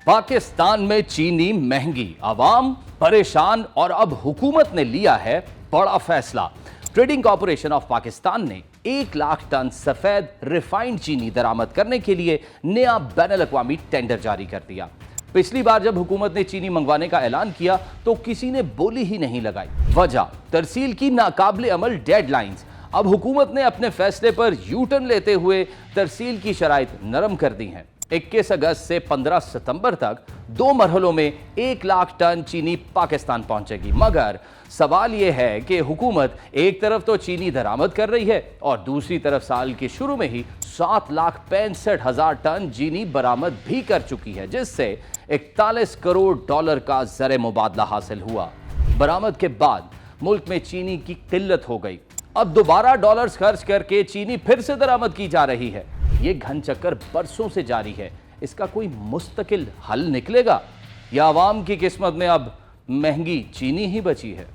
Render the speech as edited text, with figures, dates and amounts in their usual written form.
पाकिस्तान में चीनी महंगी, आवाम परेशान और अब हुकूमत ने लिया है बड़ा फैसला। ट्रेडिंग कॉर्पोरेशन ऑफ पाकिस्तान ने 1 लाख टन सफेद रिफाइंड चीनी दरामद करने के लिए नया बैनुल-अक़वामी टेंडर जारी कर दिया। पिछली बार जब हुकूमत ने चीनी मंगवाने का ऐलान किया तो किसी ने बोली ही नहीं लगाई। वजह तरसील की नाकाबिले अमल डेडलाइंस। अब हुकूमत ने अपने फैसले पर यू टर्न लेते हुए तरसील की शराइत नरम कर दी हैं। 21 अगस्त से 15 सितंबर तक 2 मरहलों में 1 लाख टन चीनी पाकिस्तान पहुंचेगी। मगर सवाल यह है कि हुकूमत एक तरफ तो चीनी दरामद कर रही है और दूसरी तरफ साल के शुरू में ही 7,65,000 टन चीनी बरामद भी कर चुकी है, जिससे 41 करोड़ डॉलर का ज़र मुबादला हासिल हुआ। बरामद के बाद मुल्क में चीनी की किल्लत हो गई। अब दोबारा डॉलर्स खर्च करके चीनी फिर से दरामद की जा रही है। ये घन चक्कर बरसों से जारी है। इसका कोई मुस्तकिल हल निकलेगा या आवाम की किस्मत में अब महंगी चीनी ही बची है?